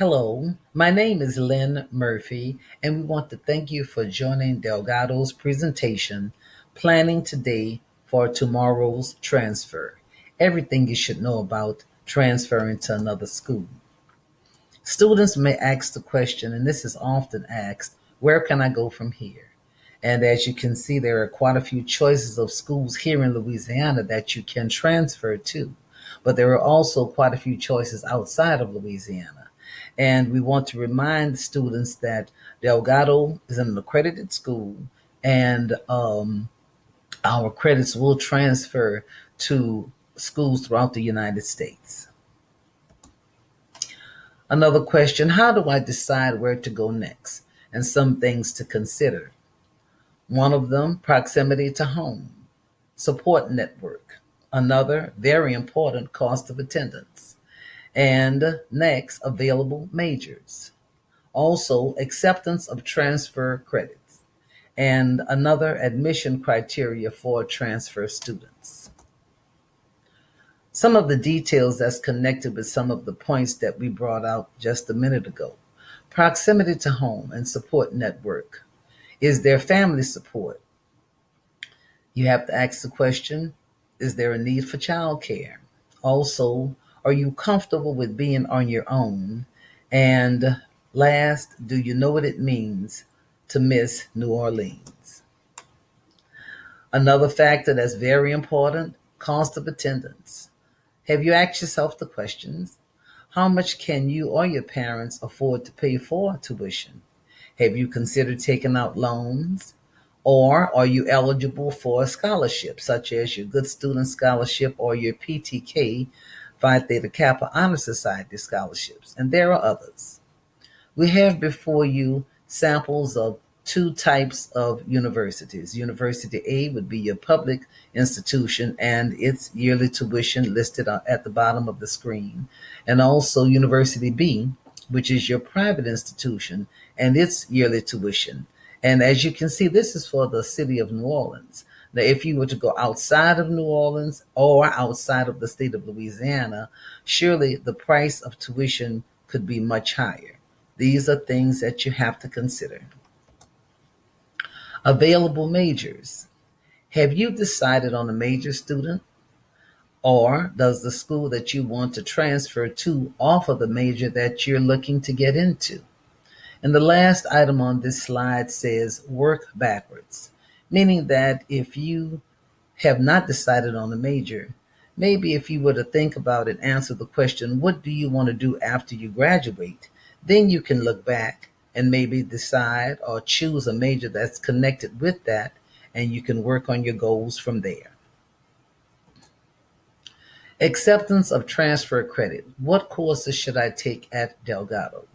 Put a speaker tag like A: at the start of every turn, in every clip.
A: Hello, my name is Lynn Murphy, and we want to thank you for joining Delgado's presentation, Planning Today for Tomorrow's Transfer. Everything you should know about transferring to another school. Students may ask the question, and this is often asked, where can I go from here? And as you can see, there are quite a few choices of schools here in Louisiana that you can transfer to. But there are also quite a few choices outside of Louisiana. And we want to remind students that Delgado is an accredited school, and our credits will transfer to schools throughout the United States. Another question: how do I decide where to go next? And some things to consider. One of them, proximity to home, support network. Another, very important, cost of attendance. And next, available majors. Also, acceptance of transfer credits. And another, admission criteria for transfer students. Some of the details that's connected with some of the points that we brought out just a minute ago. Proximity to home and support network. Is there family support? You have to ask the question, is there a need for childcare? Also, are you comfortable with being on your own? And last, do you know what it means to miss New Orleans? Another factor that's very important, cost of attendance. Have you asked yourself the questions? How much can you or your parents afford to pay for tuition? Have you considered taking out loans? Or are you eligible for a scholarship, such as your Good Student Scholarship or your PTK, Phi Theta Kappa Honor Society scholarships? And there are others. We have before you samples of two types of universities. University A would be your public institution and its yearly tuition listed at the bottom of the screen. And also University B, which is your private institution and its yearly tuition. And as you can see, this is for the city of New Orleans. Now, if you were to go outside of New Orleans or outside of the state of Louisiana, surely the price of tuition could be much higher. These are things that you have to consider. Available majors. Have you decided on a major student? Or does the school that you want to transfer to offer the major that you're looking to get into? And the last item on this slide says work backwards, meaning that if you have not decided on a major, maybe if you were to think about it, answer the question, what do you want to do after you graduate? Then you can look back and maybe decide or choose a major that's connected with that, and you can work on your goals from there. Acceptance of transfer credit. What courses should I take at Delgado?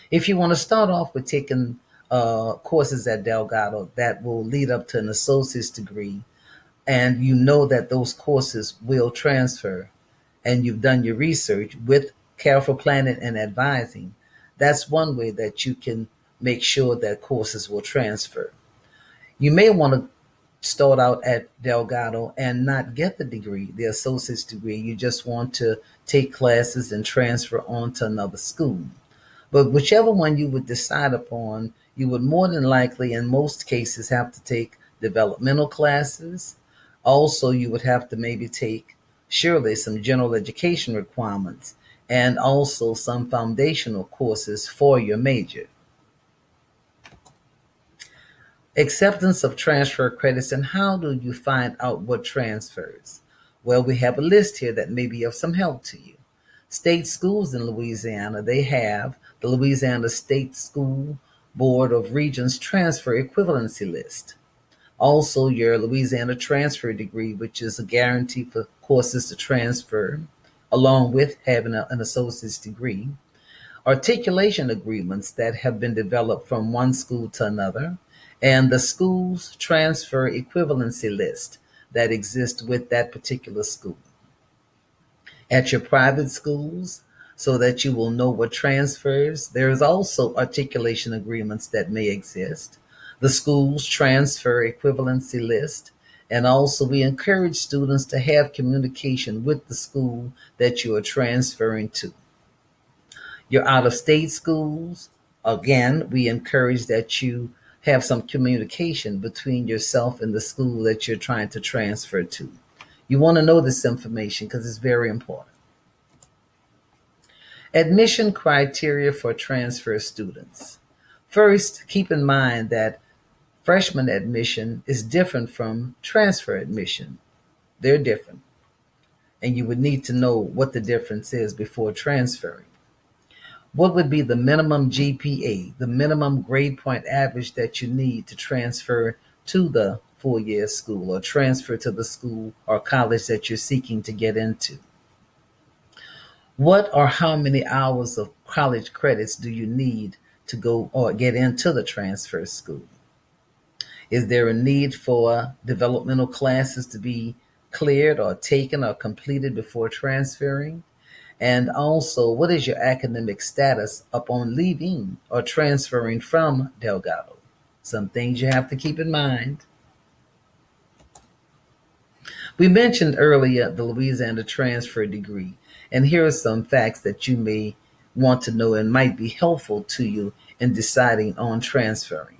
A: If you want to start off with taking courses at Delgado that will lead up to an associate's degree, and you know that those courses will transfer, and you've done your research with careful planning and advising, that's one way that you can make sure that courses will transfer. You may want to start out at Delgado and not get the degree, the associate's degree. You just want to take classes and transfer on to another school. But whichever one you would decide upon, you would more than likely, in most cases, have to take developmental classes. Also, you would have to maybe take, surely, some general education requirements and also some foundational courses for your major. Acceptance of transfer credits, and how do you find out what transfers? Well, we have a list here that may be of some help to you. State schools in Louisiana, they have the Louisiana State School Board of Regents Transfer Equivalency List. Also, your Louisiana Transfer Degree, which is a guarantee for courses to transfer, along with having an associate's degree. Articulation agreements that have been developed from one school to another, and the school's transfer equivalency list that exists with that particular school. At your private schools, so that you will know what transfers, there is also articulation agreements that may exist, the school's transfer equivalency list, and also we encourage students to have communication with the school that you are transferring to. Your out of state schools, again, we encourage that you have some communication between yourself and the school that you're trying to transfer to. You want to know this information because it's very important. Admission criteria for transfer students. First, keep in mind that freshman admission is different from transfer admission. They're different, and you would need to know what the difference is before transferring. What would be the minimum GPA, the minimum grade point average that you need to transfer to the 4 year school or transfer to the school or college that you're seeking to get into? What or how many hours of college credits do you need to go or get into the transfer school? Is there a need for developmental classes to be cleared or taken or completed before transferring? And also, what is your academic status upon leaving or transferring from Delgado? Some things you have to keep in mind. We mentioned earlier the Louisiana transfer degree, and here are some facts that you may want to know and might be helpful to you in deciding on transferring.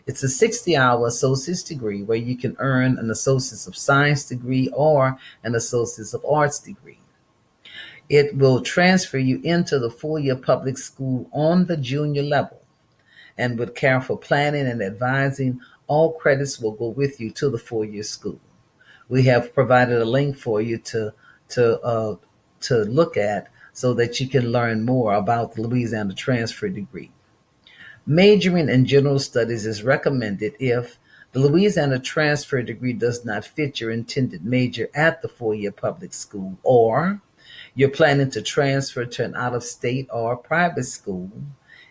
A: It's a 60-hour associate's degree where you can earn an associate's of science degree or an associate's of arts degree. It will transfer you into the 4 year public school on the junior level. And with careful planning and advising, all credits will go with you to the 4 year school. We have provided a link for you to uh, to look at so that you can learn more about the Louisiana transfer degree. Majoring in general studies is recommended if the Louisiana transfer degree does not fit your intended major at the 4 year public school, or you're planning to transfer to an out of state or private school,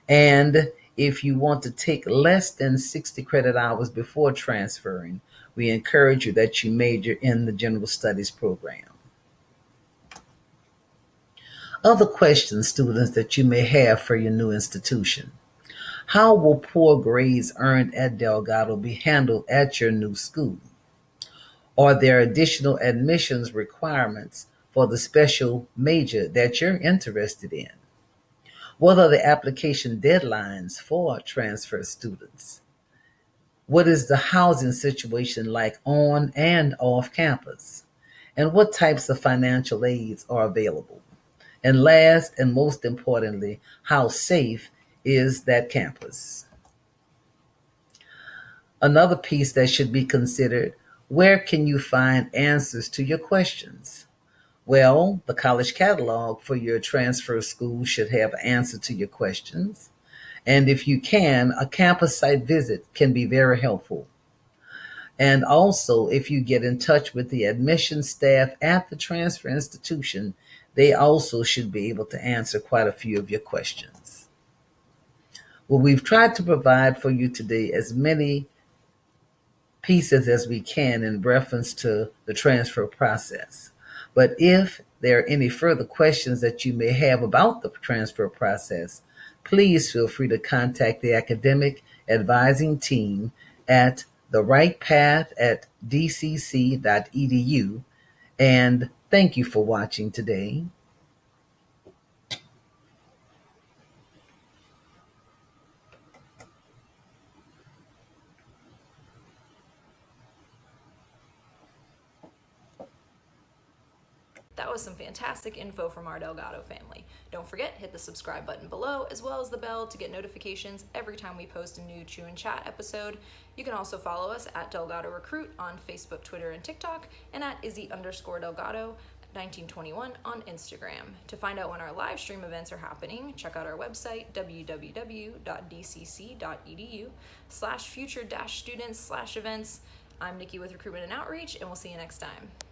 A: and if you want to take less than 60 credit hours before transferring, we encourage you that you major in the general studies program. Other questions, students, that you may have for your new institution. How will poor grades earned at Delgado be handled at your new school? Are there additional admissions requirements for the special major that you're interested in? What are the application deadlines for transfer students? What is the housing situation like on and off campus? And what types of financial aids are available? And last and most importantly, how safe is that campus? Another piece that should be considered: where can you find answers to your questions? Well, the college catalog for your transfer school should have an answer to your questions. And if you can, a campus site visit can be very helpful. And also, if you get in touch with the admission staff at the transfer institution, they also should be able to answer quite a few of your questions. Well, we've tried to provide for you today as many pieces as we can in reference to the transfer process. But if there are any further questions that you may have about the transfer process, please feel free to contact the academic advising team at the right path at dcc.edu. And thank you for watching today.
B: That was some fantastic info from our Delgado family. Don't forget, hit the subscribe button below, as well as the bell to get notifications every time we post a new Chew and Chat episode. You can also follow us at Delgado Recruit on Facebook, Twitter, and TikTok, and at Izzy_Delgado 1921 on Instagram. To find out when our live stream events are happening, check out our website, www.dcc.edu/future-students/events. I'm Nikki with Recruitment and Outreach, and we'll see you next time.